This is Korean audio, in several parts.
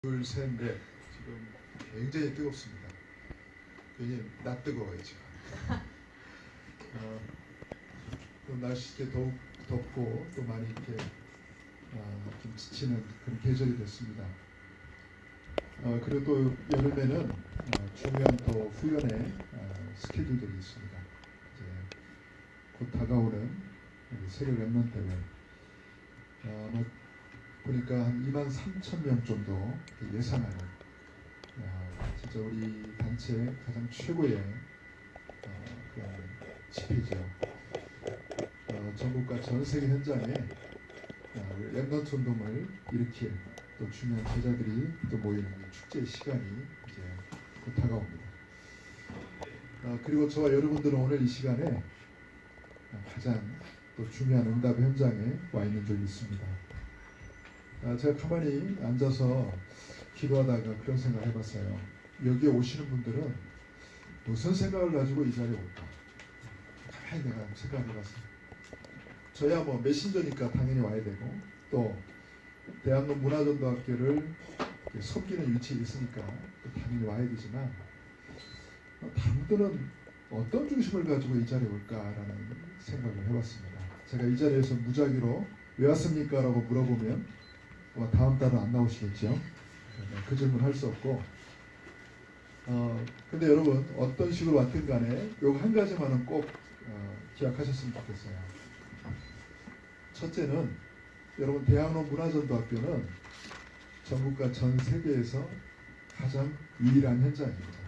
둘, 셋, 넷. 지금 굉장히 뜨겁습니다. 굉장히 뜨거워요 지금. 또 날씨 더욱 덥고 또 많이 이렇게 좀 지치는 그런 계절이 됐습니다. 그리고 또 여름에는 중요한 또 훈련의 스케줄들이 있습니다. 이제 곧 다가오는 우리 세계 랩넌트 대회. 보니까 한 23,000명 정도 예상하는 진짜 우리 단체 가장 최고의 그런 집회죠. 전국과 전 세계 현장에 랩넌트 운동을 일으킬 또 중요한 제자들이 또 모이는 축제의 시간이 이제 곧 다가옵니다. 그리고 저와 여러분들은 오늘 이 시간에 가장 또 중요한 응답 현장에 와 있는 줄 믿습니다. 제가 가만히 앉아서 기도하다가 그런 생각을 해봤어요. 여기에 오시는 분들은 무슨 생각을 가지고 이 자리에 올까? 가만히 내가 생각해봤어요. 저야 뭐 메신저니까 당연히 와야 되고 또 대학로 문화전도학교를 섬기는 위치에 있으니까 당연히 와야 되지만 다른 분들은 어떤 중심을 가지고 이 자리에 올까라는 생각을 해봤습니다. 제가 이 자리에서 무작위로 왜 왔습니까? 라고 물어보면 다음 달은 안 나오시겠죠. 그 질문 할 수 없고 근데 여러분 어떤 식으로 왔든 간에 요거 한 가지만은 꼭 기억하셨으면 좋겠어요. 첫째는 여러분 대학로 문화전도학교는 전국과 전 세계에서 가장 유일한 현장입니다.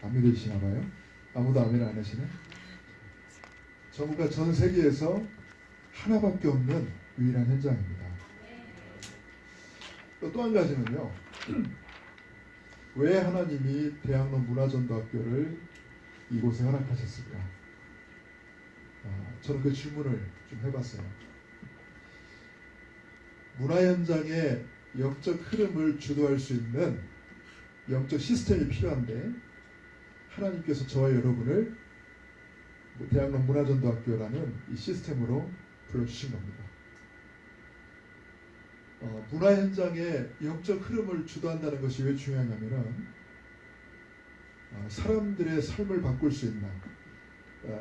안 믿으시나 봐요? 아무도 아멘 안 하시네? 전국과 전 세계에서 하나밖에 없는 유일한 현장입니다. 또 한 가지는요. 왜 하나님이 대학로 문화전도학교를 이곳에 허락하셨을까? 저는 그 질문을 좀 해봤어요. 문화 현장의 영적 흐름을 주도할 수 있는 영적 시스템이 필요한데 하나님께서 저와 여러분을 대학로 문화전도학교라는 이 시스템으로 불러주신 겁니다. 문화 현장의 영적 흐름을 주도한다는 것이 왜 중요하냐면은 사람들의 삶을 바꿀 수 있는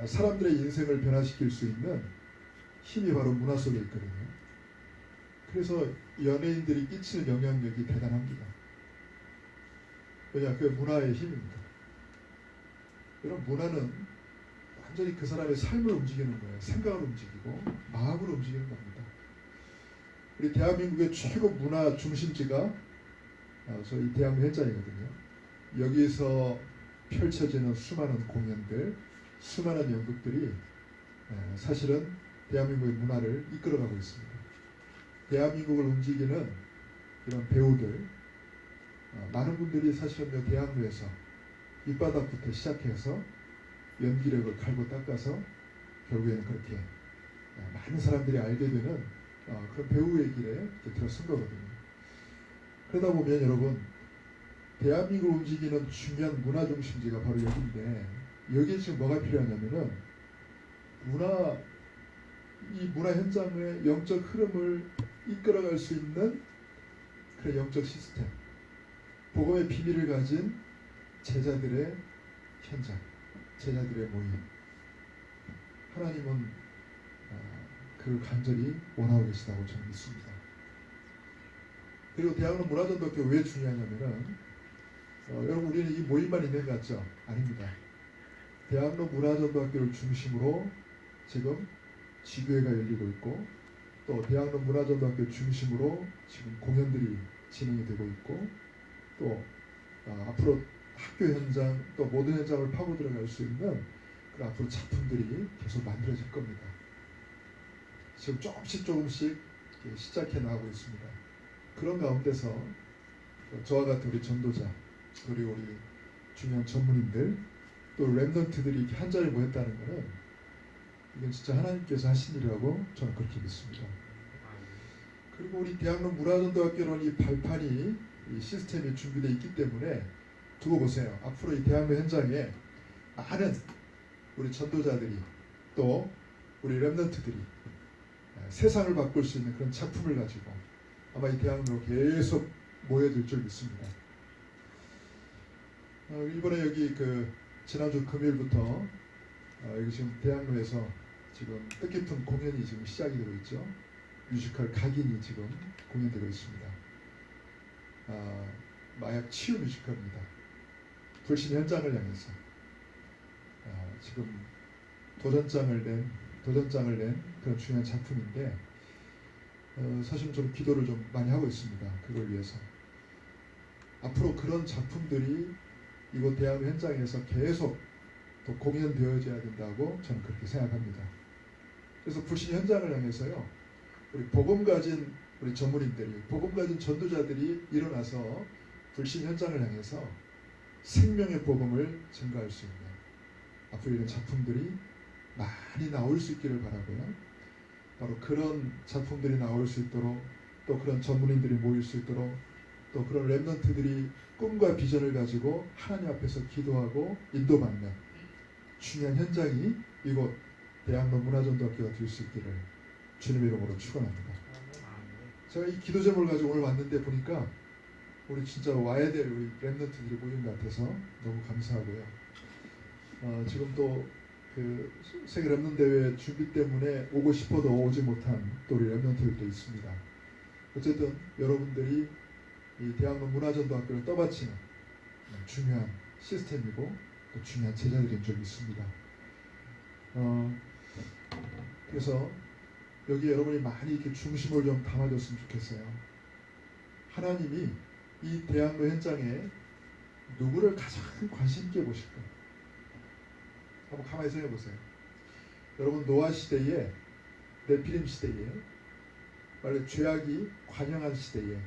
사람들의 인생을 변화시킬 수 있는 힘이 바로 문화 속에 있거든요. 그래서 연예인들이 끼치는 영향력이 대단합니다. 왜냐? 그게 문화의 힘입니다. 여러분 문화는 완전히 그 사람의 삶을 움직이는 거예요. 생각을 움직이고 마음을 움직이는 겁니다. 우리 대한민국의 최고 문화 중심지가 저희 대학로 현장이거든요. 여기서 펼쳐지는 수많은 공연들, 수많은 연극들이 사실은 대한민국의 문화를 이끌어가고 있습니다. 대한민국을 움직이는 이런 배우들, 많은 분들이 사실은 대학로에서 밑바닥부터 시작해서 연기력을 갈고 닦아서 결국에는 그렇게 많은 사람들이 알게 되는 그런 배우의 길에 들어선 거거든요. 그러다 보면 여러분 대한민국을 움직이는 중요한 문화 중심지가 바로 여기인데 여기에 지금 뭐가 필요하냐면은 이 문화 현장의 영적 흐름을 이끌어갈 수 있는 그런 영적 시스템, 복음의 비밀을 가진 제자들의 현장, 제자들의 모임. 하나님은 그걸 간절히 원하고 계시다고 저는 믿습니다. 그리고 대학로 문화전도학교 왜 중요하냐면은 여러분 우리는 이 모임만 있는 것 같죠? 아닙니다. 대학로 문화전도학교를 중심으로 지금 지교회가 열리고 있고 또 대학로 문화전도학교 중심으로 지금 공연들이 진행이 되고 있고 또 앞으로 학교 현장 또 모든 현장을 파고 들어갈 수 있는 그런 앞으로 작품들이 계속 만들어질 겁니다. 지금 조금씩 시작해 나가고 있습니다. 그런 가운데서 저와 같은 우리 전도자 그리고 우리 중요한 전문인들 또 랩넌트들이 이렇게 한 자리에 모였다는 것은 이건 진짜 하나님께서 하신 일이라고 저는 그렇게 믿습니다. 그리고 우리 대학로 문화전도학교는 이 발판이 이 시스템이 준비되어 있기 때문에 두고 보세요. 앞으로 이 대학로 현장에 많은 우리 전도자들이 또 우리 랩넌트들이 세상을 바꿀 수 있는 그런 작품을 가지고 아마 이 대학로 계속 모여들 줄 믿습니다. 이번에 여기 지난주 금요일부터 여기 지금 대학로에서 지금 뜻깊은 공연이 지금 시작이 되고 있죠. 뮤지컬 각인이 지금 공연되고 있습니다. 마약 치유 뮤지컬입니다. 불신 현장을 향해서 지금 도전장을 낸 그런 중요한 작품인데 사실 좀 기도를 좀 많이 하고 있습니다. 그걸 위해서 앞으로 그런 작품들이 이곳 대학로 현장에서 계속 또 공연되어져야 된다고 저는 그렇게 생각합니다. 그래서 불신 현장을 향해서요, 우리 복음 가진 우리 전문인들이, 복음 가진 전도자들이 일어나서 불신 현장을 향해서 생명의 복음을 증거할 수 있는 앞으로 이런 작품들이 많이 나올 수 있기를 바라고요. 바로 그런 작품들이 나올 수 있도록, 또 그런 전문인들이 모일 수 있도록, 또 그런 렘넌트들이 꿈과 비전을 가지고 하나님 앞에서 기도하고 인도받는 중요한 현장이 이곳 대학로 문화전도학교가 될 수 있기를 주님의 이름으로 축원합니다. 제가 이 기도 제목을 가지고 오늘 왔는데 보니까 우리 진짜 와야 될 우리 렘넌트들이 모인 것 같아서 너무 감사하고요. 지금 또 세계 렘넌트 대회 준비 때문에 오고 싶어도 오지 못한 또 우리 렘넌트들도 있습니다. 어쨌든 여러분들이 이 대학로 문화전도학교를 떠받치는 중요한 시스템이고 또 중요한 제자들인 줄 믿습니다. 그래서 여기 여러분이 많이 이렇게 중심을 좀 담아줬으면 좋겠어요. 하나님이 이 대학로 현장에 누구를 가장 관심 있게 보실까? 한번 가만히 생각해 보세요. 여러분 노아 시대에, 네피림 시대에, 말로 죄악이 관영한 시대에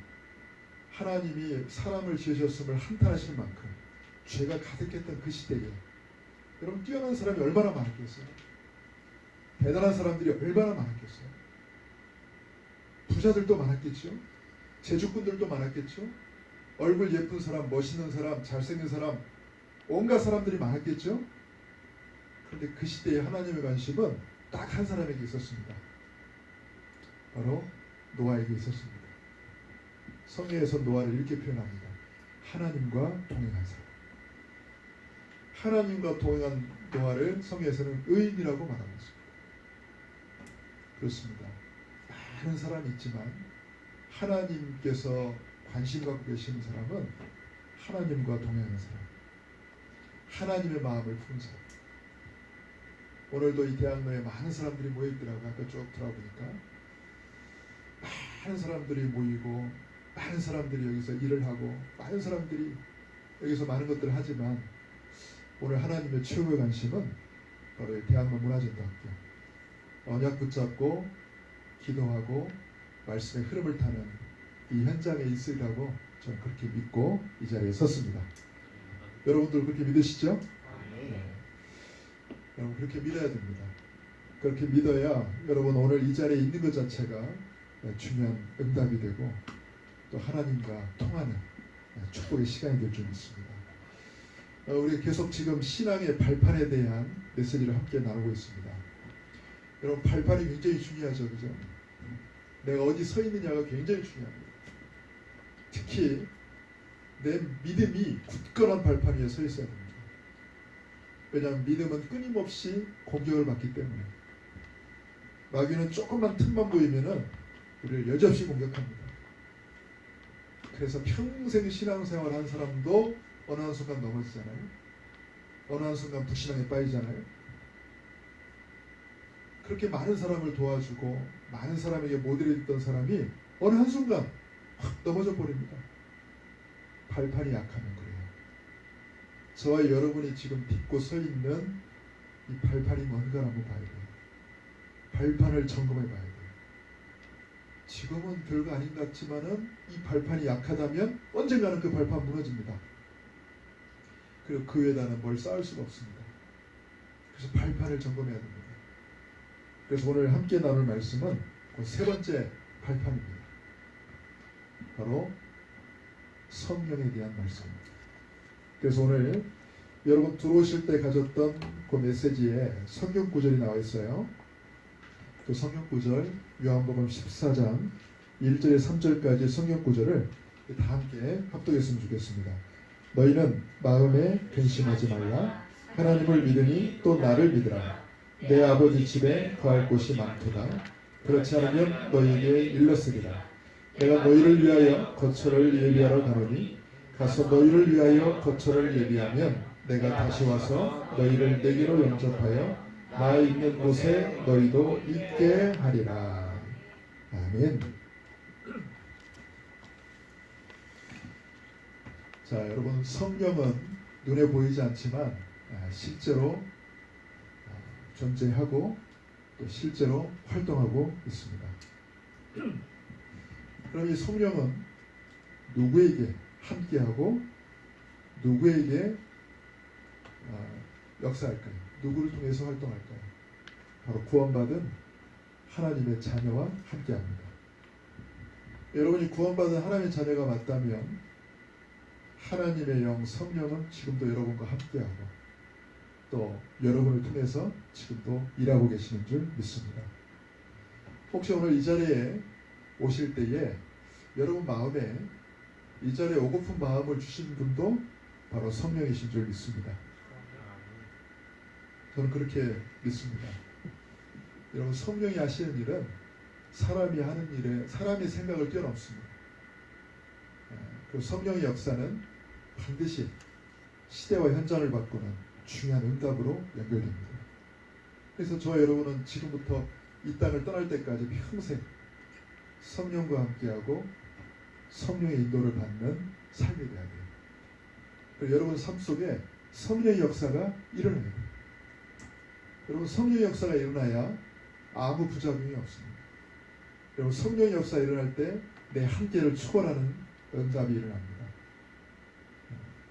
하나님이 사람을 지으셨음을 한탄하실 만큼 죄가 가득했던 그 시대에 여러분 뛰어난 사람이 얼마나 많았겠어요? 대단한 사람들이 얼마나 많았겠어요? 부자들도 많았겠죠? 재주꾼들도 많았겠죠? 얼굴 예쁜 사람, 멋있는 사람, 잘생긴 사람, 온갖 사람들이 많았겠죠? 그런데 그 시대에 하나님의 관심은 딱 한 사람에게 있었습니다. 바로 노아에게 있었습니다. 성경에서 노아를 이렇게 표현합니다. 하나님과 동행한 사람. 하나님과 동행한 노아를 성경에서는 의인이라고 말하고 있습니다. 그렇습니다. 많은 사람이 있지만 하나님께서 관심 갖고 계시는 사람은 하나님과 동행하는 사람, 하나님의 마음을 푸는 사람. 오늘도 이 대학로에 많은 사람들이 모여있더라고요. 아까 쭉 들어보니까 많은 사람들이 모이고 많은 사람들이 여기서 일을 하고 많은 사람들이 여기서 많은 것들을 하지만 오늘 하나님의 최고의 관심은 바로 대학로 문화전도학교, 언약 붙잡고 기도하고 말씀의 흐름을 타는 이 현장에 있으리라고 저는 그렇게 믿고 이 자리에 섰습니다. 여러분들 그렇게 믿으시죠? 네. 여러분 그렇게 믿어야 됩니다. 그렇게 믿어야 여러분 오늘 이 자리에 있는 것 자체가 중요한 응답이 되고 또 하나님과 통하는 축복의 시간이 될 줄 믿습니다. 우리 계속 지금 신앙의 발판에 대한 메시지를 함께 나누고 있습니다. 여러분 발판이 굉장히 중요하죠, 그죠? 내가 어디 서 있느냐가 굉장히 중요합니다. 특히 내 믿음이 굳건한 발판 위에 서 있어야 됩니다. 왜냐하면 믿음은 끊임없이 공격을 받기 때문에 마귀는 조금만 틈만 보이면은 우리를 여지없이 공격합니다. 그래서 평생 신앙생활 한 사람도 어느 한 순간 넘어지잖아요. 어느 한 순간 불신앙에 빠지잖아요. 그렇게 많은 사람을 도와주고 많은 사람에게 모델이 됐던 사람이 어느 한순간 확 넘어져 버립니다. 발판이 약하면 그래요. 저와 여러분이 지금 딛고 서 있는 이 발판이 뭔가 한번 봐야 돼요. 발판을 점검해 봐야 돼요. 지금은 별거 아닌 것 같지만은 이 발판이 약하다면 언젠가는 그 발판 무너집니다. 그리고 그 위에다는 뭘 쌓을 수가 없습니다. 그래서 발판을 점검해야 됩니다. 그래서 오늘 함께 나눌 말씀은 그 세 번째 발판입니다. 바로 성령에 대한 말씀입니다. 그래서 오늘 여러분 들어오실 때 가졌던 그 메시지에 성경 구절이 나와 있어요. 그 성경 구절 요한복음 14장 1절에 3절까지 성경 구절을 다 함께 합독했으면 좋겠습니다. 너희는 마음에 근심하지 말라. 하나님을 믿으니 또 나를 믿으라. 내 아버지 집에 거할 곳이 많도다. 그렇지 않으면 너희에게 일렀으리라. 내가 너희를 위하여 거처를 예비하러 가노니 가서 너희를 위하여 거처를 예비하면 내가 다시 와서 너희를 내게로 영접하여 나 있는 곳에 너희도 있게 하리라. 아멘. 자, 여러분, 성령은 눈에 보이지 않지만 실제로 존재하고 또 실제로 활동하고 있습니다. 그럼 이 성령은 누구에게 함께하고 누구에게 역사할까요? 누구를 통해서 활동할까요? 바로 구원받은 하나님의 자녀와 함께합니다. 여러분이 구원받은 하나님의 자녀가 맞다면 하나님의 영 성령은 지금도 여러분과 함께하고 또 여러분을 통해서 지금도 일하고 계시는 줄 믿습니다. 혹시 오늘 이 자리에 오실 때에 여러분 마음에 이 자리에 오고픈 마음을 주신 분도 바로 성령이신 줄 믿습니다. 저는 그렇게 믿습니다. 여러분, 성령이 하시는 일은 사람이 하는 일에 사람의 생각을 뛰어넘습니다. 그 성령의 역사는 반드시 시대와 현장을 바꾸는 중요한 응답으로 연결됩니다. 그래서 저와 여러분은 지금부터 이 땅을 떠날 때까지 평생 성령과 함께하고 성령의 인도를 받는 삶이 돼야 돼요. 그리고 여러분 삶 속에 성령의 역사가 일어나야 돼요. 여러분, 성령의 역사가 일어나야 아무 부작용이 없습니다. 여러분, 성령의 역사가 일어날 때 내 한계를 초월하는 응답이 일어납니다.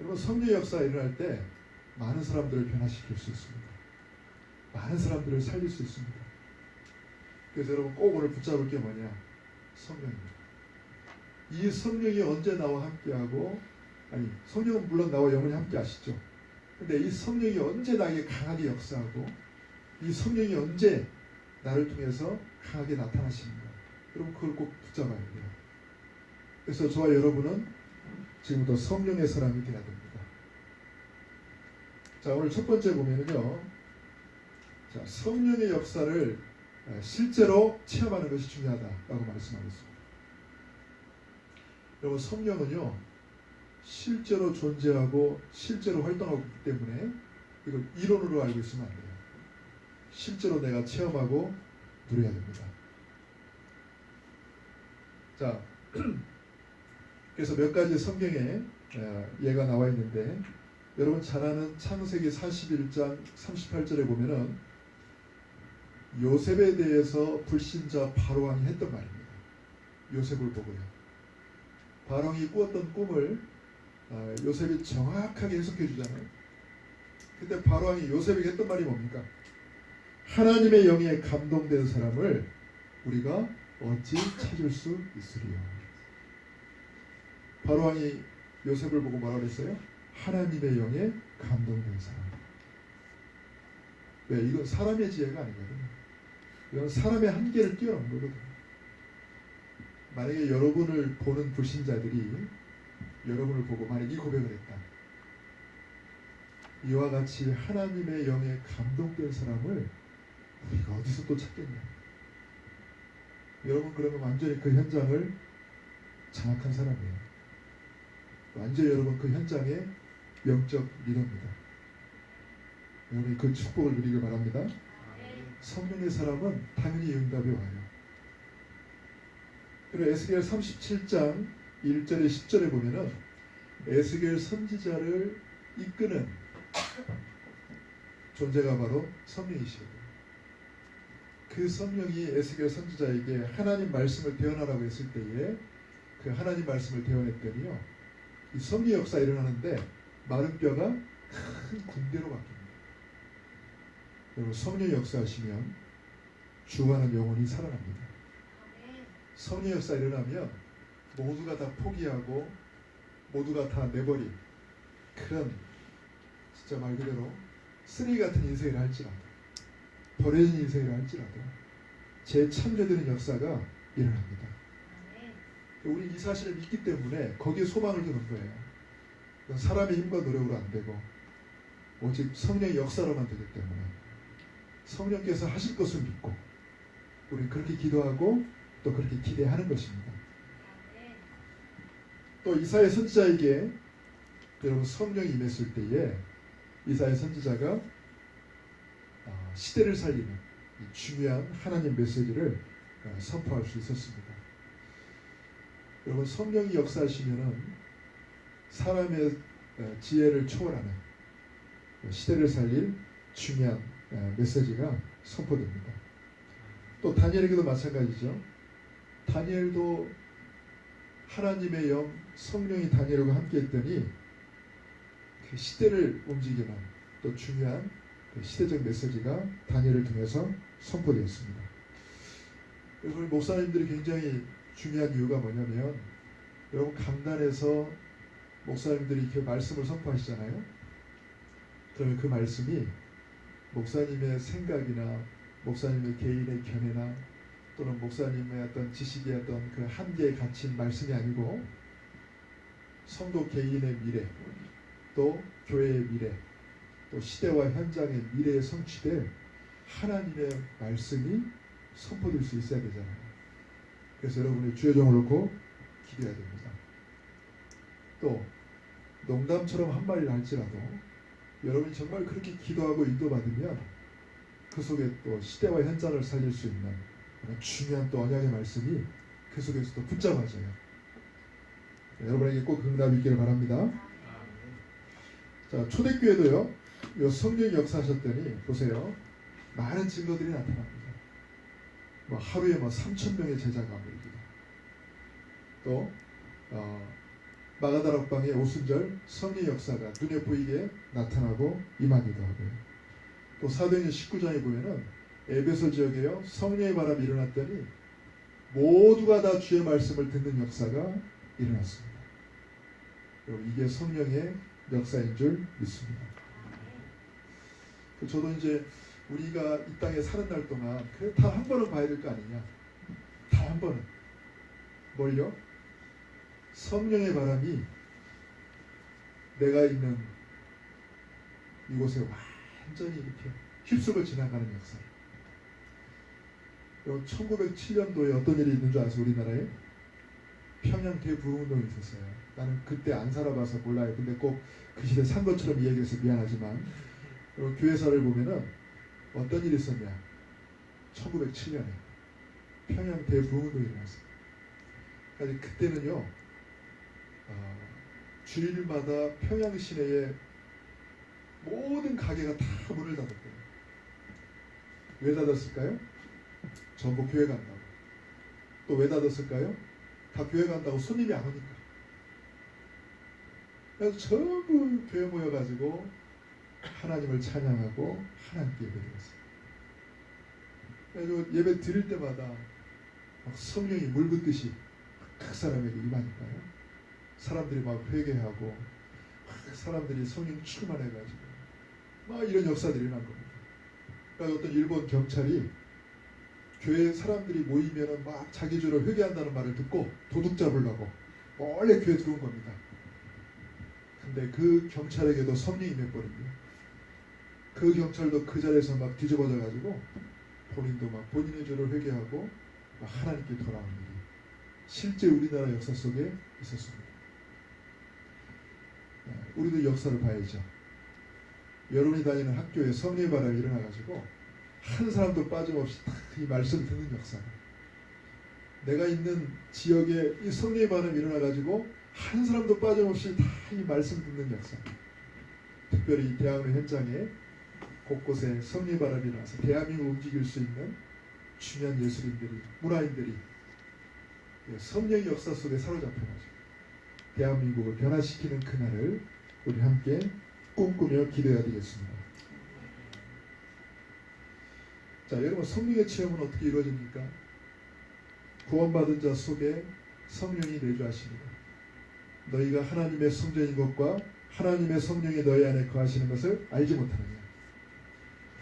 여러분, 성령의 역사가 일어날 때 많은 사람들을 변화시킬 수 있습니다. 많은 사람들을 살릴 수 있습니다. 그래서 여러분 꼭 오늘 붙잡을 게 뭐냐? 성령입니다. 이 성령이 언제 나와 함께하고, 아니 성령은 물론 나와 영원히 함께 하시죠. 근데 이 성령이 언제 나에게 강하게 역사하고 이 성령이 언제 나를 통해서 강하게 나타나시는가? 여러분 그걸 꼭 붙잡아야 돼요. 그래서 저와 여러분은 지금부터 성령의 사람이 되어야 됩니다. 자, 오늘 첫 번째 보면은요. 자, 성령의 역사를 실제로 체험하는 것이 중요하다라고 말씀하겠습니다. 여러분, 성령은요 실제로 존재하고 실제로 활동하고 있기 때문에 이걸 이론으로 알고 있으면 안 돼요. 실제로 내가 체험하고 누려야 됩니다. 자, 그래서 몇 가지 성경에 예가 나와 있는데 여러분 잘 아는 창세기 41장 38절에 보면은 요셉에 대해서 불신자 바로왕이 했던 말입니다. 요셉을 보고요. 바로왕이 꾸었던 꿈을 요셉이 정확하게 해석해 주잖아요. 그때 바로왕이 요셉에게 했던 말이 뭡니까? 하나님의 영에 감동된 사람을 우리가 어찌 찾을 수 있으리요. 바로왕이 요셉을 보고 뭐라고 했어요? 하나님의 영에 감동된 사람. 왜? 이건 사람의 지혜가 아니거든요. 이건 사람의 한계를 뛰어넘는 거거든요. 만약에 여러분을 보는 불신자들이 여러분을 보고 만약 이 고백을 했다. 이와 같이 하나님의 영에 감동된 사람을 우리가 어디서 또 찾겠냐. 여러분 그러면 완전히 그 현장을 장악한 사람이에요. 완전히 여러분 그 현장의 영적 리더입니다. 여러분이 그 축복을 누리길 바랍니다. 성령의 사람은 당연히 응답이 와요. 그리고 에스겔 37장 1절에 10절에 보면은 에스겔 선지자를 이끄는 존재가 바로 성령이시거든요. 그 성령이 에스겔 선지자에게 하나님 말씀을 대언하라고 했을 때에 그 하나님 말씀을 대언했더니요. 이 성령 역사 일어나는데 마른 뼈가 큰 군대로 바뀝니다. 여러분 성령 역사하시면 죽어가는 영혼이 살아납니다. 성령 역사 일어나면 모두가 다 포기하고 모두가 다 내버린 그런 진짜 말 그대로 쓰레기 같은 인생을 할지라도 버려진 인생을 할지라도 재창조되는 역사가 일어납니다. 우리 이 사실을 믿기 때문에 거기에 소망을 두는 거예요. 사람의 힘과 노력으로 안 되고 오직 성령의 역사로만 되기 때문에 성령께서 하실 것을 믿고 우리는 그렇게 기도하고 또 그렇게 기대하는 것입니다. 또 이사야 선지자에게 여러분 성령이 임했을 때에 이사야 선지자가 시대를 살리는 중요한 하나님 메시지를 선포할 수 있었습니다. 여러분 성령이 역사하시면은 사람의 지혜를 초월하는 시대를 살릴 중요한 메시지가 선포됩니다. 또 다니엘에게도 마찬가지죠. 다니엘도 하나님의 영 성령이 다니엘과 함께했더니 그 시대를 움직이는 또 중요한 시대적 메시지가 다니엘을 통해서 선포되었습니다. 여러분 목사님들이 굉장히 중요한 이유가 뭐냐면 여러분 강단에서 목사님들이 이렇게 말씀을 선포하시잖아요. 그러면 그 말씀이 목사님의 생각이나 목사님의 개인의 견해나 또는 목사님의 어떤 지식의 어떤 그 한계에 갇힌 말씀이 아니고 성도 개인의 미래 또 교회의 미래 또 시대와 현장의 미래에 성취될 하나님의 말씀이 선포될 수 있어야 되잖아요. 그래서 여러분이 주의 종을 놓고 기도해야 됩니다. 또 농담처럼 한 말이라 할지라도 여러분이 정말 그렇게 기도하고 인도받으면 그 속에 또 시대와 현장을 살릴 수 있는 중요한 또 언약의 말씀이 그 속에서 또 붙잡아져요. 여러분에게 꼭 응답이 있기를 바랍니다. 자, 초대교회도요. 이 성령이 역사하셨더니 보세요. 많은 증거들이 나타납니다. 뭐 하루에 3,000명의 제자가 모이기도 또 마가다락방의 오순절 성령 역사가 눈에 보이게 나타나고 임하기도 하고요. 또 사도행전 19장에 보면은 에베소 지역에요 성령의 바람이 일어났더니 모두가 다 주의 말씀을 듣는 역사가 일어났습니다. 여러분 이게 성령의 역사인 줄 믿습니다. 저도 이제 우리가 이 땅에 사는 날 동안 그래 다 한 번은 봐야 될 거 아니냐. 다 한 번은 뭘요? 성령의 바람이 내가 있는 이곳에 완전히 이렇게 휩쓸고 지나가는 역사. 1907년도에 어떤 일이 있는 줄 아세요? 우리나라에 평양 대부흥운동이 있었어요. 나는 그때 안 살아봐서 몰라요. 근데 꼭 그 시대 산 것처럼 이야기해서 미안하지만 교회사를 보면은 어떤 일이 있었냐. 1907년에 평양 대부흥운동이 일어났어요. 그러니까 그때는요 주일마다 평양 시내에 모든 가게가 다 문을 닫았대요. 왜 닫았을까요? 전부 교회 간다고. 또 왜 닫았을까요? 다 교회 간다고 손님이 안 오니까. 그래서 전부 교회 모여가지고 하나님을 찬양하고 하나님께 예배드렸어요. 그래서 예배 드릴 때마다 막 성령이 물 붓듯이 각 사람에게 임하니까요. 사람들이 막 회개하고 사람들이 성령 충만해가지고 막 이런 역사들이 일어난 겁니다. 그러니까 어떤 일본 경찰이 교회 사람들이 모이면은 막 자기 죄로 회개한다는 말을 듣고 도둑 잡으려고 원래 교회 들어온 겁니다. 근데 그 경찰에게도 성령이 임해버립니다. 그 경찰도 그 자리에서 막 뒤집어져 가지고 본인도 막 본인의 죄를 회개하고 막 하나님께 돌아오는 일이 실제 우리나라 역사 속에 있었습니다. 우리도 역사를 봐야죠. 여러분이 다니는 학교에 성령의 바람이 일어나가지고 한 사람도 빠짐없이 다 이 말씀 듣는 역사가 내가 있는 지역에 이 성령의 바람이 일어나가지고 한 사람도 빠짐없이 다 이 말씀 듣는 역사. 특별히 대학로 현장에 곳곳에 성령의 바람이 일어나서 대한민국을 움직일 수 있는 중요한 예술인들이 문화인들이 성령의 역사 속에 사로잡혀가지고 대한민국을 변화시키는 그날을 우리 함께 꿈꾸며 기도해야 되겠습니다. 자, 여러분 성령의 체험은 어떻게 이루어집니까? 구원받은 자 속에 성령이 내주하십니다. 너희가 하나님의 성전인 것과 하나님의 성령이 너희 안에 거하시는 것을 알지 못하느냐.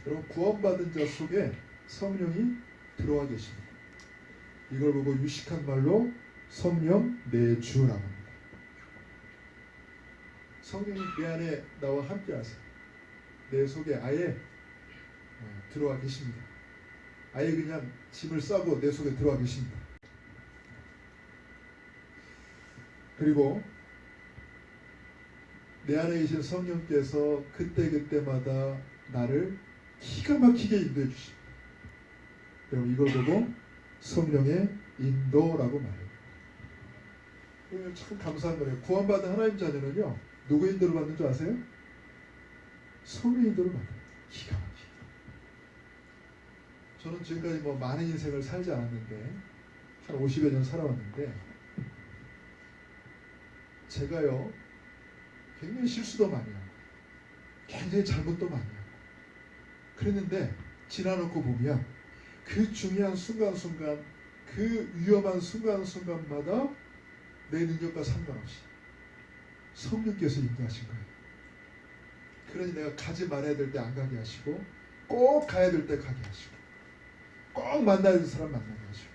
여러분 구원받은 자 속에 성령이 들어와 계십니다. 이걸 보고 유식한 말로 성령 내 주라고 합니다. 성령이 내 안에 나와 함께 하세요. 내 속에 아예 들어와 계십니다. 아예 그냥 짐을 싸고 내 속에 들어와 계십니다. 그리고 내 안에 계신 성령께서 그때그때마다 나를 기가 막히게 인도해 주십니다. 여러분 이걸 보고 성령의 인도라고 말해요. 그러면 참 감사한 거예요. 구원받은 하나님 자녀는요, 누구 인도를 받는 줄 아세요? 성령 인도를 받아요. 기가 막히게. 저는 지금까지 뭐 많은 인생을 살지 않았는데 한 50여 년 살아왔는데 제가요 굉장히 실수도 많이 하고 굉장히 잘못도 많이 하고 그랬는데 지나놓고 보면 그 중요한 순간순간 그 위험한 순간순간마다 내 능력과 상관없이 성령께서 인도하신 거예요. 그러니 내가 가지 말아야 될 때 안 가게 하시고 꼭 가야 될 때 가게 하시고 꼭 만나야 될 사람 만나게 하시고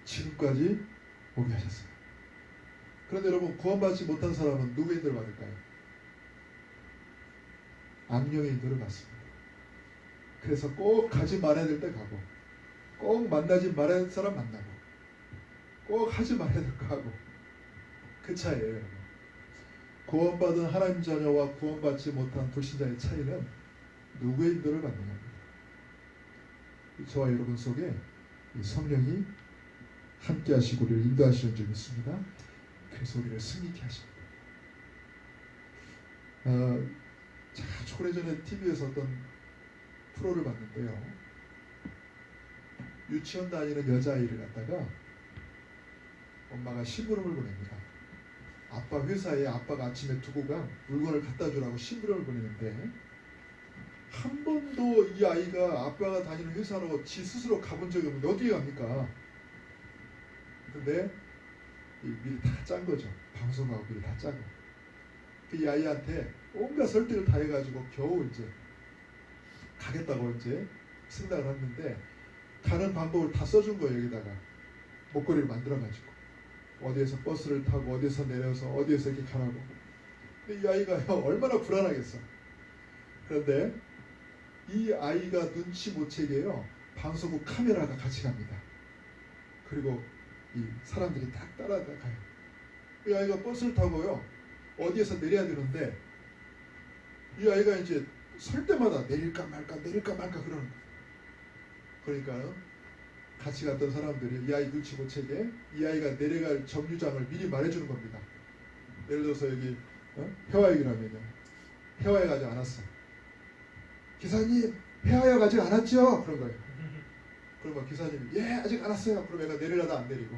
지금까지 오게 하셨어요. 그런데 여러분 구원받지 못한 사람은 누구의 인도를 받을까요? 악령의 인도를 받습니다. 그래서 꼭 가지 말아야 될 때 가고 꼭 만나지 말아야 될 사람 만나고 꼭 하지 말아야 될 거 하고 그 차이예요. 여러분. 구원받은 하나님 자녀와 구원받지 못한 불신자의 차이는 누구의 인도를 받느냐입니다. 저와 여러분 속에 성령이 함께 하시고 우리를 인도하시는 줄 믿습니다. 그래서 우리를 승리케 하십니다. 아주 오래전에 TV에서 어떤 프로를 봤는데요. 유치원 다니는 여자아이를 갖다가 엄마가 심부름을 보냅니다. 아빠 회사에 아빠가 아침에 두고 간 물건을 갖다 주라고 심부름을 보내는데 한 번도 이 아이가 아빠가 다니는 회사로 지 스스로 가본 적이 없는데 어떻게 갑니까? 근데 미리 다 짠 거죠. 방송하고 미리 다 짜고 이 아이한테 온갖 설득을 다 해가지고 겨우 이제 가겠다고 이제 생각을 했는데 가는 방법을 다 써준 거예요. 여기다가 목걸이를 만들어가지고 어디에서 버스를 타고 어디에서 내려서 어디에서 이렇게 가라고. 근데 이 아이가 얼마나 불안하겠어. 그런데 이 아이가 눈치 못 채게요 방송국 카메라가 같이 갑니다. 그리고 이 사람들이 딱 따라가요. 이 아이가 버스를 타고요 어디에서 내려야 되는데 이 아이가 이제 설 때마다 내릴까 말까 그러는 거예요. 그러니까 같이 갔던 사람들이 이 아이 눈치 못 채게 이 아이가 내려갈 정류장을 미리 말해주는 겁니다. 예를 들어서 여기 해화역이라면요. 해화역 아직 안 왔어. 기사님 해화역 아직 안 왔죠? 그런 거예요. 그러면 기사님이 예 아직 안 왔어요. 그럼 얘가 내리려다 안 내리고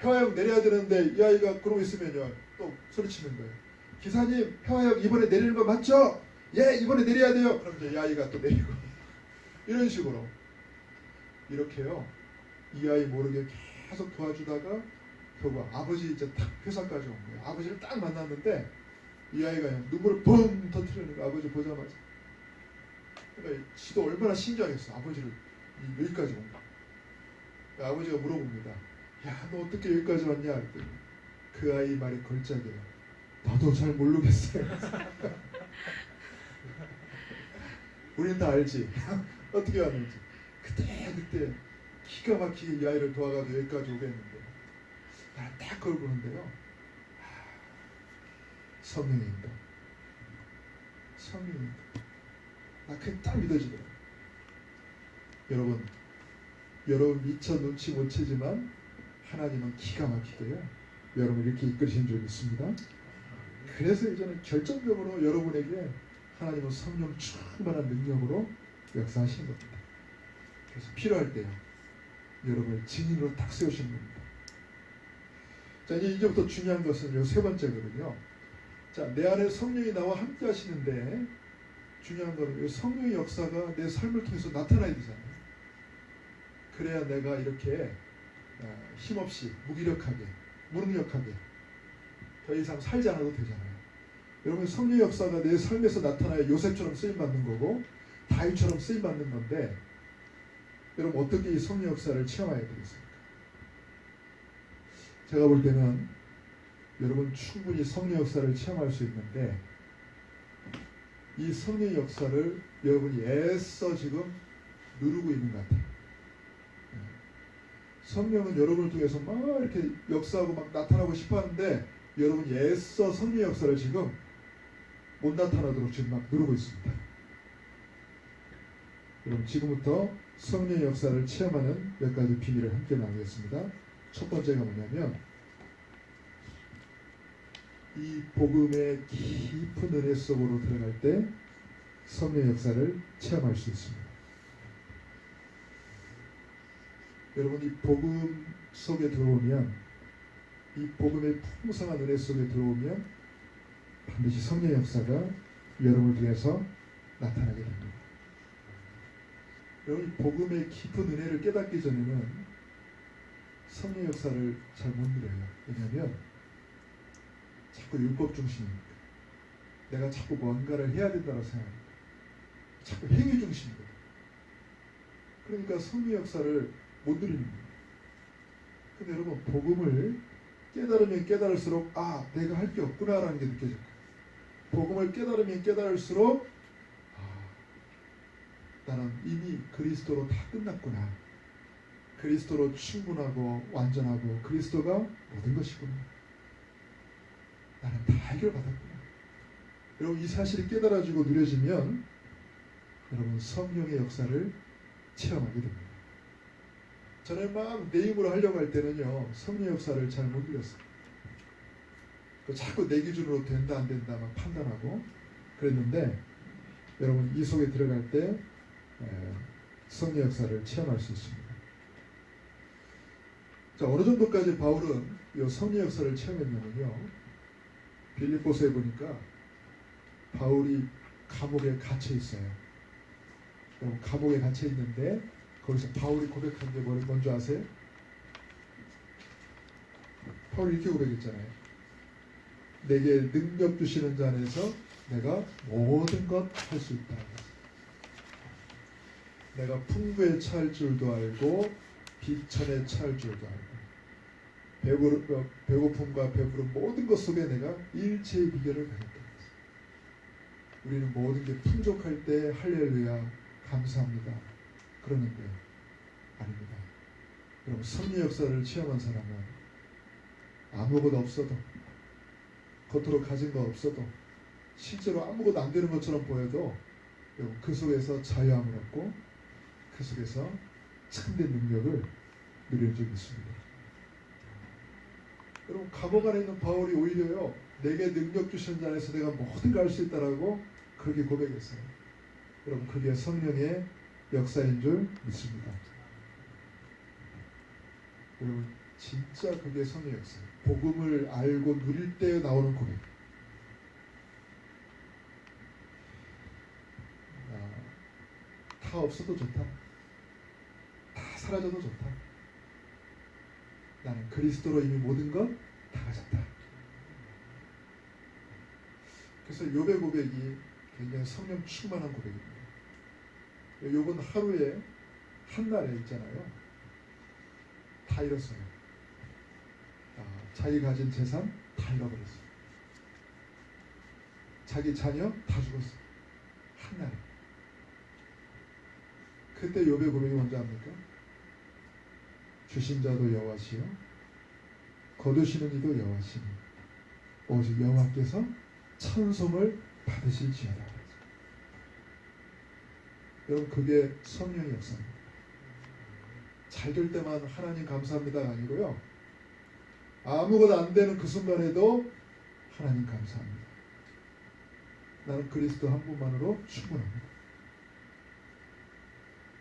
해화역 내려야 되는데 이 아이가 그러고 있으면요 또 소리치는 거예요. 기사님 해화역 이번에 내리는 거 맞죠? 예 이번에 내려야 돼요. 그럼 이제 이 아이가 또 내리고 이런 식으로 이렇게요 이 아이 모르게 계속 도와주다가 결국 아버지 이제 딱 회사까지 온 거예요. 아버지를 딱 만났는데 이 아이가 눈물을 뻥 터뜨리는 거 아버지 보자마자. 그러니까 지도 얼마나 신기하겠어. 아버지를 여기까지 온 거. 아버지가 물어봅니다. 야 너 어떻게 여기까지 왔냐 그랬더니 그 아이 말이 걸작이에요. 나도 잘 모르겠어요. 우린 다 알지. 어떻게 왔는지. 그때 기가 막히게 이 아이를 도와가지고 여기까지 오게 했는데 나는 딱 그걸 보는데요. 성령의 인도. 성령의 인도. 나 그게 딱 믿어지더라고요. 여러분 미처 눈치 못 채지만 하나님은 기가 막히게요. 여러분을 이렇게 이끌으신 줄 믿습니다. 그래서 이제는 결정적으로 여러분에게 하나님은 성령 충만한 능력으로 역사하시는 겁니다. 그래서 필요할 때요. 여러분을 증인으로 딱 세우시는 겁니다. 자 이제부터 중요한 것은 요 세 번째거든요. 자 내 안에 성령이 나와 함께 하시는데 중요한 거는 이 성령의 역사가 내 삶을 통해서 나타나야 되잖아요. 그래야 내가 이렇게 힘없이 무기력하게 무능력하게 더 이상 살지 않아도 되잖아요. 여러분 성령의 역사가 내 삶에서 나타나야 요셉처럼 쓰임받는 거고 다윗처럼 쓰임받는 건데 여러분 어떻게 이 성령 역사를 체험해야 되겠습니까? 제가 볼 때는 여러분 충분히 성령 역사를 체험할 수 있는데 이 성령 역사를 여러분이 애써 지금 누르고 있는 것 같아요. 성령은 여러분을 통해서 막 이렇게 역사하고 막 나타나고 싶어 하는데 여러분이 애써 성령 역사를 지금 못 나타나도록 지금 막 누르고 있습니다. 여러분 지금부터 성령 역사를 체험하는 몇 가지 비밀을 함께 나누겠습니다. 첫 번째가 뭐냐면 이 복음의 깊은 은혜 속으로 들어갈 때 성령 역사를 체험할 수 있습니다. 여러분 이 복음 속에 들어오면 이 복음의 풍성한 은혜 속에 들어오면 반드시 성령 역사가 여러분을 통해서 나타나게 됩니다. 여러분 이 복음의 깊은 은혜를 깨닫기 전에는 성령 역사를 잘 못 누려요. 왜냐하면 자꾸 율법 중심이니까. 내가 자꾸 뭔가를 해야 된다고 생각합니다. 자꾸 행위 중심이거든. 그러니까 성령 역사를 못 누리는 거예요. 근데 여러분 복음을 깨달으면 깨달을수록 아 내가 할 게 없구나라는 게 느껴질 거예요. 복음을 깨달으면 깨달을수록 아 나는 이미 그리스도로 다 끝났구나. 그리스도로 충분하고 완전하고 그리스도가 모든 것이구나. 나는 다 해결받았구나. 여러분 이 사실이 깨달아지고 누려지면 여러분 성령의 역사를 체험하게 됩니다. 저는 막 내 힘으로 하려고 할 때는요 성령 역사를 잘 못 누렸어요. 자꾸 내 기준으로 된다 안 된다 막 판단하고 그랬는데 여러분 이 속에 들어갈 때 성령 역사를 체험할 수 있습니다. 자 어느 정도까지 바울은 이 성령 역사를 체험했냐면요 빌립보서에 보니까 바울이 감옥에 갇혀 있어요. 여러분 감옥에 갇혀 있는데 거기서 바울이 고백한 게 뭔지 아세요? 바울이 이렇게 고백했잖아요. 내게 능력 주시는 자 안에서 내가 모든 것 할 수 있다. 내가 풍부에 처할 줄도 알고 비천에 처할 줄도 알고 배고픔과 배부름 모든 것 속에 내가 일체의 비결을 가졌다. 우리는 모든 게 풍족할 때 할렐루야 감사합니다. 그러는데 아닙니다. 여러분 성령 역사를 체험한 사람은 아무것도 없어도 겉으로 가진 거 없어도 실제로 아무것도 안 되는 것처럼 보여도 여러분 그 속에서 자유함을 얻고 그 속에서 참된 능력을 누릴 적이 있습니다. 여러분 감옥 안에 있는 바울이 오히려요 내게 능력 주신 자 안에서 내가 모든 걸 할 수 있다라고 그렇게 고백했어요. 여러분 그게 성령의 역사인 줄 믿습니다. 여러분 진짜 그게 성령의 역사예요. 복음을 알고 누릴 때 나오는 고백. 다 없어도 좋다. 다 사라져도 좋다. 나는 그리스도로 이미 모든 것 다 가졌다. 그래서 욥의 고백이 굉장히 성령 충만한 고백입니다. 욥은 하루에 한 날에 있잖아요. 다 잃었어요. 자기 가진 재산 다 잃어버렸어요. 자기 자녀 다 죽었어요. 한 날에. 그때 욥의 고백이 뭔지 압니까? 주신 자도 여호와시요 거두시는 이도 여호와시니 오직 여호와께서 찬송을 받으실지어다. 여러분 그게 성령의 역사입니다. 잘 될 때만 하나님 감사합니다가 아니고요. 아무것도 안 되는 그 순간에도 하나님 감사합니다. 나는 그리스도 한 분만으로 충분합니다.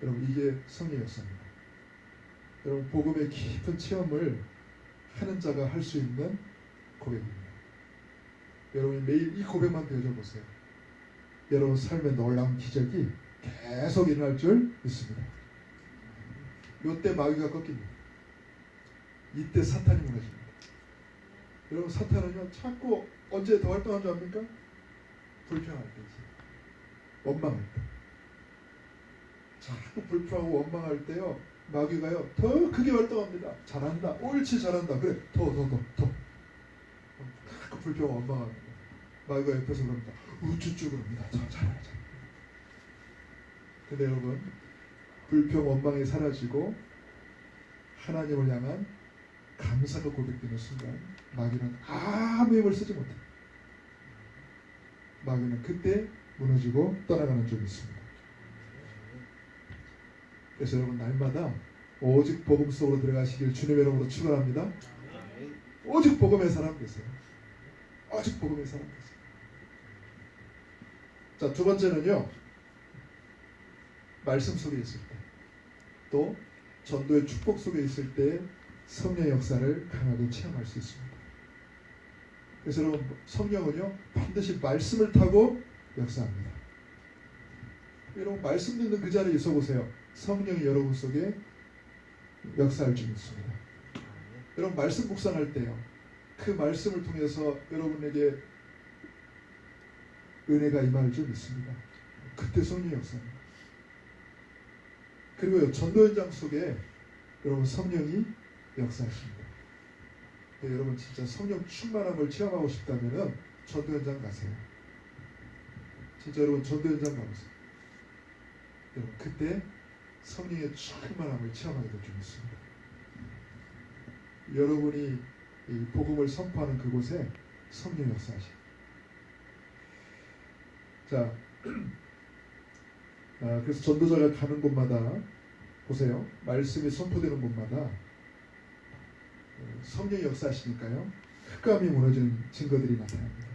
여러분 이게 성령의 역사입니다. 여러분 복음의 깊은 체험을 하는 자가 할 수 있는 고백입니다. 여러분이 매일 이 고백만 되어줘 보세요. 여러분 삶의 놀라운 기적이 계속 일어날 줄 믿습니다. 이때 마귀가 꺾입니다. 이때 사탄이 무너집니다. 여러분 사탄은요 자꾸 언제 더 활동한 줄 압니까? 불평할 때지. 원망할 때. 자꾸 불평하고 원망할 때요 마귀가요 더 크게 활동합니다. 잘한다, 옳지 잘한다. 그래 더 그 불평 원망합니다. 마귀가 옆에서 그럽니다. 우쭈쭈 그럽니다. 저 잘해. 근데 여러분 불평 원망이 사라지고 하나님을 향한 감사가 고백되는 순간 마귀는 아무 힘을 쓰지 못해. 마귀는 그때 무너지고 떠나가는 점이 있습니다. 그래서 여러분 날마다 오직 복음 속으로 들어가시길 주님의 이름으로 축원합니다. 오직 복음의 사람 되세요. 오직 복음의 사람 되세요. 자, 두 번째는요. 말씀 속에 있을 때, 또 전도의 축복 속에 있을 때 성령의 역사를 강하게 체험할 수 있습니다. 그래서 여러분 성령은요 반드시 말씀을 타고 역사합니다. 여러분 말씀 듣는 그 자리에 있어 보세요. 성령이 여러분 속에 역사할 줄 믿습니다. 여러분 말씀 묵상할 때요, 그 말씀을 통해서 여러분에게 은혜가 임할 줄 믿습니다. 그때 성령의 역사입니다. 그리고요 전도 현장 속에 여러분 성령이 역사하십니다. 여러분 진짜 성령 충만함을 체험하고 싶다면은 전도 현장 가세요. 진짜 여러분 전도 현장 가보세요. 여러분 그때 성령의 충만함을 체험하게 될 줄 믿습니다. 여러분이 이 복음을 선포하는 그곳에 성령 역사하십니다. 자, 그래서 전도자가 가는 곳마다 보세요. 말씀이 선포되는 곳마다 성령이 역사하시니까요 흑암이 무너지는 증거들이 나타납니다.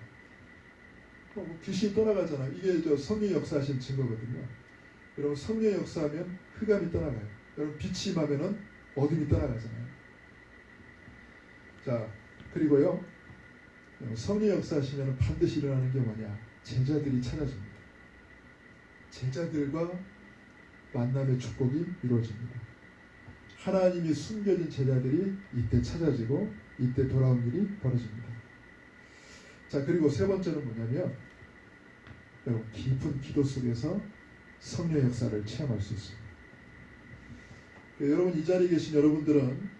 귀신이 떠나가잖아. 이게 저 성령이 역사하신 증거거든요. 여러분 성령이 역사하면 흑암이 떠나가요. 여러분 빛이 임하면은 어둠이 떠나가잖아요. 자, 그리고요 성령이 역사하시면 반드시 일어나는 게 뭐냐? 제자들이 찾아집니다. 제자들과 만남의 축복이 이루어집니다. 하나님이 숨겨진 제자들이 이때 찾아지고 이때 돌아온 일이 벌어집니다. 자, 그리고 세 번째는 뭐냐면 여러분 깊은 기도 속에서 성령의 역사를 체험할 수 있습니다. 여러분 이 자리에 계신 여러분들은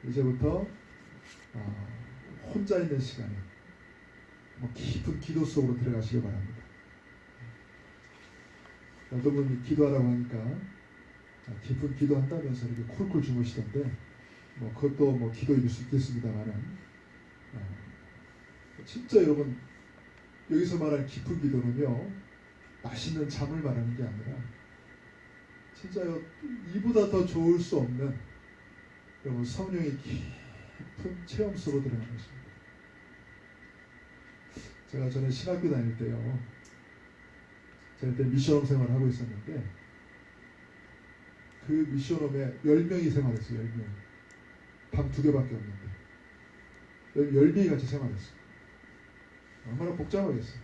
이제부터 혼자 있는 시간에 깊은 기도 속으로 들어가시기 바랍니다. 여러분이 기도하라고 하니까 깊은 기도한다면서 이렇게 쿨쿨 주무시던데 그것도 기도일 수 있겠습니다만은 진짜 여러분 여기서 말하는 깊은 기도는요 맛있는 잠을 말하는 게 아니라 진짜요 이보다 더 좋을 수 없는 여러분 성령의 깊은 체험 속으로 들어가는 것입니다. 제가 전에 신학교 다닐 때요, 제가 그때 미션홈 생활을 하고 있었는데 그 미션홈에 10명이 생활했어요. 10명이. 방 2개밖에 없는데 10명이 같이 생활했어요. 얼마나 복잡하겠어요.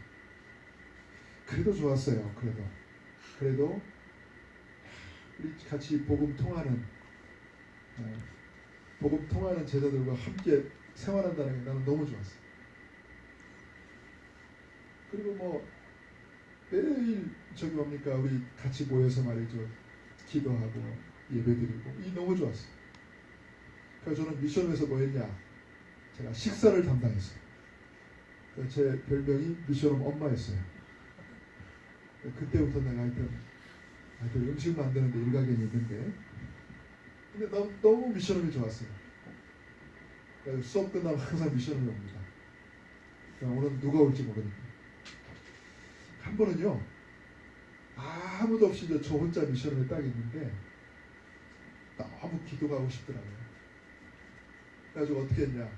그래도 좋았어요. 그래도 우리 같이 복음 통하는 제자들과 함께 생활한다는 게 나는 너무 좋았어요. 그리고 매일 우리 같이 모여서 말이죠, 기도하고 예배드리고 이 너무 좋았어요. 그래서 저는 미션에서 뭐 했냐, 제가 식사를 담당했어요. 제 별명이 미션홈 엄마였어요. 그때부터 내가 하여튼 음식 만드는데 일가견이 있는데, 근데 너무 미션홈이 좋았어요. 그래서 수업 끝나면 항상 미션홈이 옵니다. 오늘 누가 올지 모르니까. 한 번은요 아무도 없이 저 혼자 미션홈에 딱 있는데 너무 기도가 하고 싶더라고요. 그래가지고 어떻게 했냐,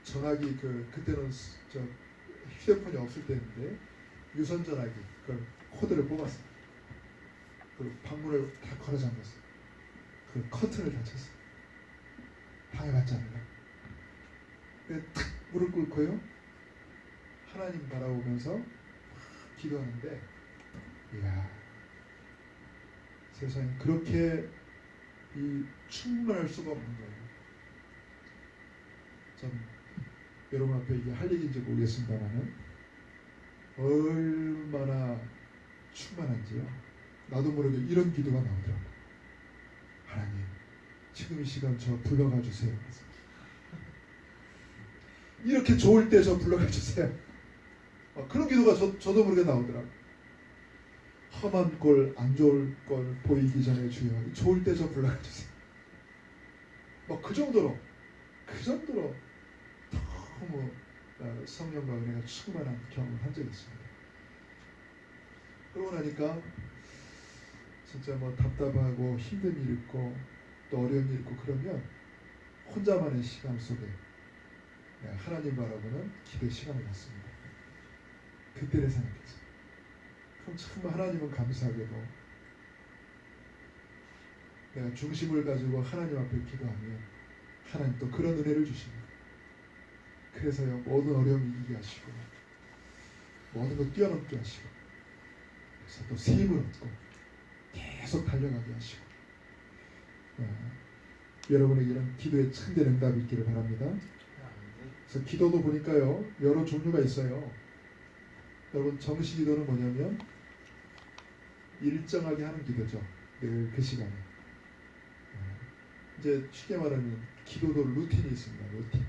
전화기 그때는 저 휴대폰이 없을 때였는데 유선 전화기 그 코드를 뽑았어요. 그 방문을 다 걸어 잠갔어요. 그 커튼을 다 쳤어요. 방해받지 않으려. 탁 무릎 꿇고요 하나님 바라보면서 기도하는데, 이야, 세상에 그렇게 충분할 수가 없는 거예요. 전 여러분 앞에 이게 할 얘기인지 모르겠습니다만은 얼마나 충만한지요. 나도 모르게 이런 기도가 나오더라고요. 하나님, 지금 이 시간 저 불러가 주세요. 이렇게 좋을 때 저 불러가 주세요. 그런 기도가 저도 모르게 나오더라고요. 험한 꼴, 안 좋을 꼴 보이기 전에 주여, 좋을 때 저 불러가 주세요. 그 정도로 너무 성령과 은혜가 충만한 경험을 한 적이 있습니다. 그러고 나니까 진짜 답답하고 힘든 일 있고 또 어려운 일 있고 그러면 혼자만의 시간 속에 하나님 바라보는 기도의 시간을 갖습니다. 그때를 생각했어요. 그럼 참 하나님은 감사하게도 내가 중심을 가지고 하나님 앞에 기도하면 하나님 또 그런 은혜를 주십니다. 그래서요, 모든 어려움 이기게 하시고 모든 것 뛰어넘게 하시고 그래서 또 새 힘을 얻고 계속 달려가게 하시고 여러분에게 이런 기도에 참된 응답이 있기를 바랍니다. 그래서 기도도 보니까요, 여러 종류가 있어요. 여러분, 정시 기도는 뭐냐면 일정하게 하는 기도죠. 늘 그 시간에. 이제 쉽게 말하면 기도도 루틴이 있습니다. 루틴.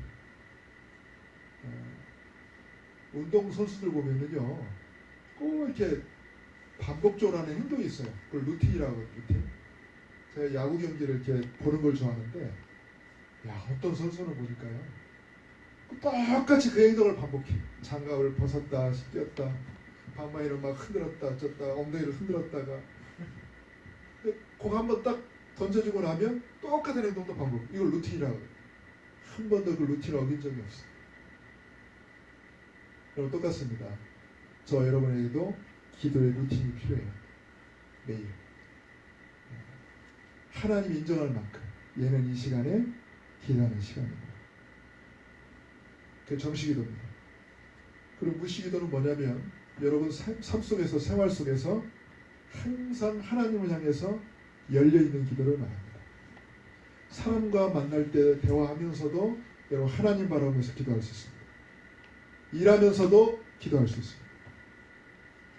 운동 선수들 보면은요, 꼭 이렇게 반복적으로 하는 행동이 있어요. 그걸 루틴이라고 해요. 루틴. 제가 야구 경기를 이렇게 보는 걸 좋아하는데, 어떤 선수는 보니까요, 똑같이 그 행동을 반복해. 장갑을 벗었다, 뛰었다, 방망이를 막 흔들었다, 어쩌다, 엉덩이를 흔들었다가, 공 한번 딱 던져주고 나면 똑같은 행동도 반복. 이걸 루틴이라고 해요. 한 번도 그 루틴을 어긴 적이 없어요. 여러분, 똑같습니다. 저 여러분에게도 기도의 루틴이 필요해요. 매일. 하나님 인정할 만큼 얘는 이 시간에 기도하는 시간입니다. 그 정식기도입니다. 그리고 무식기도는 뭐냐면 여러분 삶 속에서, 생활 속에서 항상 하나님을 향해서 열려있는 기도를 말합니다. 사람과 만날 때 대화하면서도 여러분 하나님 바라보면서 기도할 수 있습니다. 일하면서도 기도할 수 있습니다.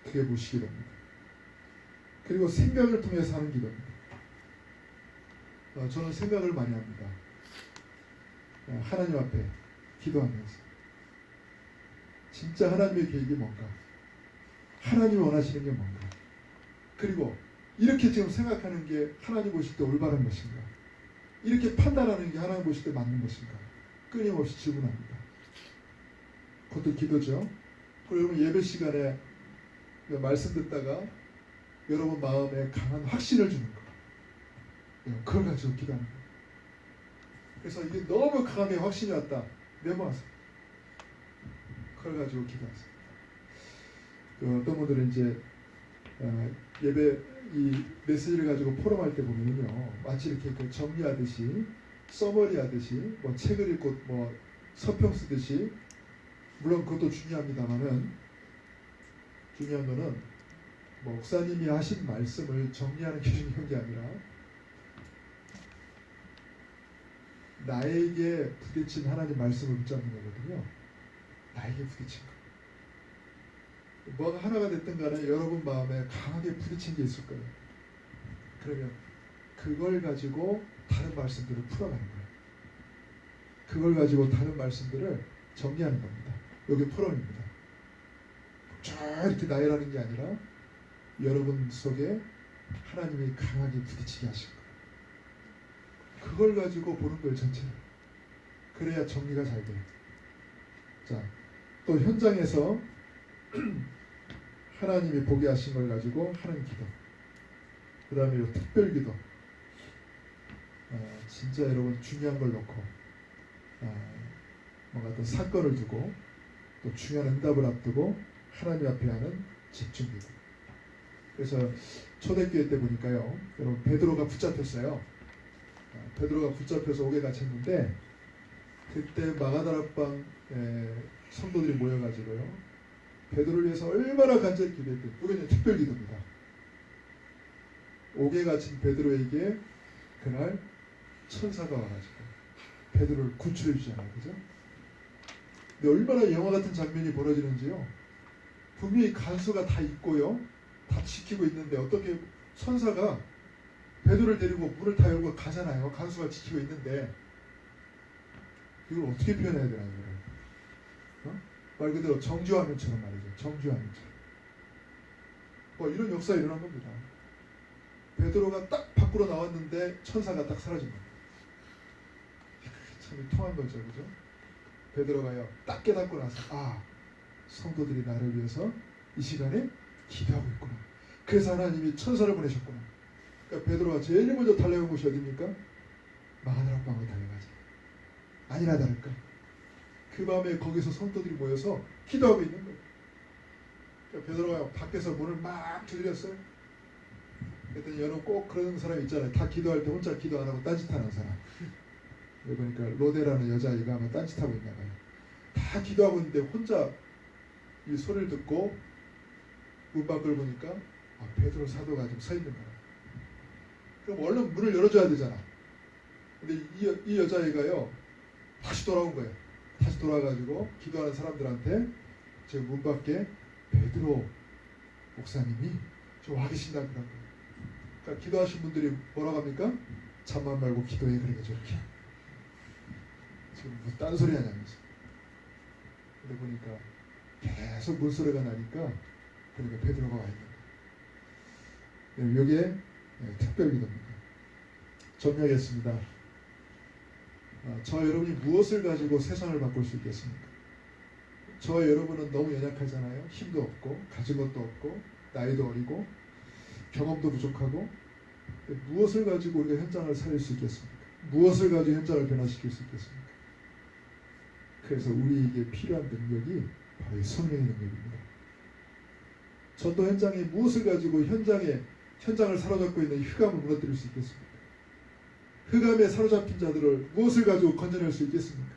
그게 무식기도입니다. 그리고 생각을 통해서 하는 기도입니다. 저는 생각을 많이 합니다. 하나님 앞에 기도하면서 진짜 하나님의 계획이 뭔가, 하나님이 원하시는 게 뭔가, 그리고 이렇게 지금 생각하는 게 하나님 보실 때 올바른 것인가, 이렇게 판단하는 게 하나님 보실 때 맞는 것인가, 끊임없이 질문합니다. 그것도 기도죠. 그리고 여러분 예배 시간에 말씀 듣다가 여러분 마음에 강한 확신을 주는 거, 그걸 가지고 기도하는 거예요. 그래서 이게 너무 강하게 확신이 왔다, 메모하세요. 그걸 가지고 기도하세요. 어떤 분들은 이제 예배 이 메시지를 가지고 포럼할 때 보면요, 마치 이렇게 정리하듯이, 서머리하듯이, 책을 읽고 서평 쓰듯이, 물론 그것도 중요합니다만은 중요한 거는 목사님이 하신 말씀을 정리하는 게 중요한 게 아니라 나에게 부딪힌 하나님 말씀을 붙잡는 거거든요. 나에게 부딪힌 거. 뭐가 하나가 됐든 간에 여러분 마음에 강하게 부딪힌 게 있을 거예요. 그러면 그걸 가지고 다른 말씀들을 풀어가는 거예요. 그걸 가지고 다른 말씀들을 정리하는 겁니다. 여기 포럼입니다. 쫙 이렇게 나열하는 게 아니라 여러분 속에 하나님이 강하게 부딪히게 하실 거예요. 그걸 가지고 보는 거예요, 전체를. 그래야 정리가 잘 돼요. 자, 또 현장에서 하나님이 보게 하신 걸 가지고 하는 기도. 그 다음에 특별 기도. 진짜 여러분 중요한 걸 놓고 뭔가 또 사건을 두고 또 중요한 응답을 앞두고 하나님 앞에 하는 집중 기도. 그래서 초대교회 때 보니까요, 여러분 베드로가 붙잡혔어요. 베드로가 붙잡혀서 옥에 갇혔는데 그때 마가다락방 성도들이 모여가지고요, 베드로를 위해서 얼마나 간절히 기도했대요. 이건 특별 기도입니다. 옥에 갇힌 베드로에게 그날 천사가 와가지고 베드로를 구출해 주잖아요, 그죠? 근데 얼마나 영화 같은 장면이 벌어지는지요. 분명히 간수가 다 있고요, 다 지키고 있는데 어떻게 천사가 베드로를 데리고 문을 다 열고 가잖아요. 간수가 지키고 있는데 이걸 어떻게 표현해야 되나 이거를. 말 그대로 정죄화면처럼 말이죠. 정죄화면처럼. 이런 역사 일어난 겁니다. 베드로가 딱 밖으로 나왔는데 천사가 딱 사라진 겁니다. 참 통한 거죠, 그죠? 베드로가요 딱 깨닫고 나서 성도들이 나를 위해서 이 시간에 기도하고 있구나. 그래서 하나님이 천사를 보내셨구나. 그러니까 베드로가 제일 먼저 달려간 곳이 어디입니까? 마가다라 방으로 달려가죠. 아니나 다를까. 그 밤에 거기서 성도들이 모여서 기도하고 있는 거예요. 그러니까 베드로가 밖에서 문을 막 두드렸어요. 그랬더니 여러분 꼭 그런 사람 있잖아요. 다 기도할 때 혼자 기도 안 하고 딴짓하는 사람. 여기 보니까 로데라는 여자아이가 아마 딴짓하고 있나 봐요. 다 기도하고 있는데 혼자 이 소리를 듣고 문 밖을 보니까 베드로 사도가 좀 서 있는 거야. 그럼 얼른 문을 열어줘야 되잖아. 근데 이 여자아이가요 다시 돌아온 거예요. 다시 돌아가지고 기도하는 사람들한테 지금 문 밖에 베드로 목사님이 좀 와 계신다고 그런 거예요. 그러니까 기도하신 분들이 뭐라고 합니까? 잠만 말고 기도해 그러게 저렇게. 지금 뭐 딴소리 하냐면서. 근데 보니까 계속 물소리가 나니까 그러니까 베드로가 와 있는 거예요. 여기에 특별 기도입니다. 정리하겠습니다. 저와 여러분이 무엇을 가지고 세상을 바꿀 수 있겠습니까? 저와 여러분은 너무 연약하잖아요. 힘도 없고 가진 것도 없고 나이도 어리고 경험도 부족하고 무엇을 가지고 우리가 현장을 살릴 수 있겠습니까? 무엇을 가지고 현장을 변화시킬 수 있겠습니까? 그래서 우리에게 필요한 능력이 바로 이 성령의 능력입니다. 전도 현장에 무엇을 가지고 현장을 사로잡고 있는 흑암을 무너뜨릴 수 있겠습니까? 흑암에 사로잡힌 자들을 무엇을 가지고 건져낼 수 있겠습니까?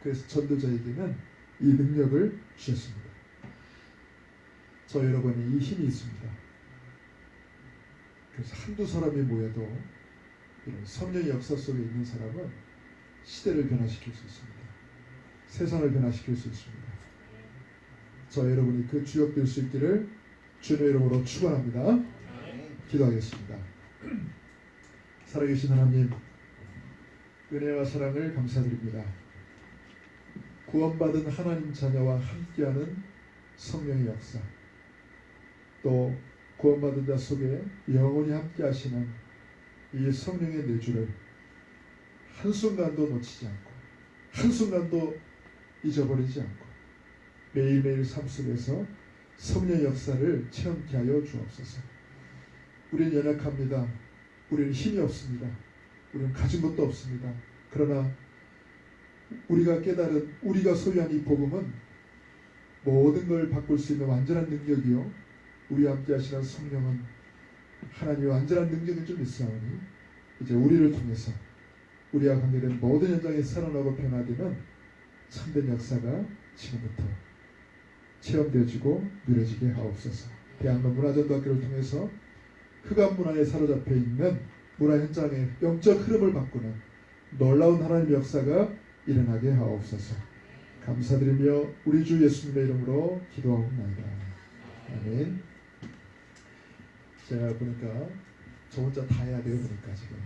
그래서 전도자에게는 이 능력을 주셨습니다. 저 여러분이 이 힘이 있습니다. 그래서 한두 사람이 모여도 이런 성령의 역사 속에 있는 사람은 시대를 변화시킬 수 있습니다. 세상을 변화시킬 수 있습니다. 저 여러분이 그 주역 될 수 있기를 주님의 이름으로 축원합니다. 기도하겠습니다. 살아계신 하나님, 은혜와 사랑을 감사드립니다. 구원받은 하나님 자녀와 함께하는 성령의 역사, 또 구원받은 자 속에 영원히 함께하시는 이 성령의 내주를 한순간도 놓치지 않고 한순간도 잊어버리지 않고 매일매일 삶 속에서 성령의 역사를 체험케 하여 주옵소서. 우리는 연약합니다. 우리는 힘이 없습니다. 우리는 가진 것도 없습니다. 그러나 우리가 깨달은 우리가 소유한 이 복음은 모든 걸 바꿀 수 있는 완전한 능력이요, 우리와 함께 하시는 성령은 하나님의 완전한 능력이 좀 있사오니 이제 우리를 통해서 우리와 관계된 모든 현장에 살아나고 변화되는 참된 역사가 지금부터 체험되어지고 누려지게 하옵소서. 대학로 문화전도학교를 통해서 흑암 문화에 사로잡혀 있는 문화 현장의 영적 흐름을 바꾸는 놀라운 하나님의 역사가 일어나게 하옵소서. 감사드리며 우리 주 예수님의 이름으로 기도하옵나이다. 아멘. 제가 보니까 저 혼자 다 해야 돼요. 보니까 지금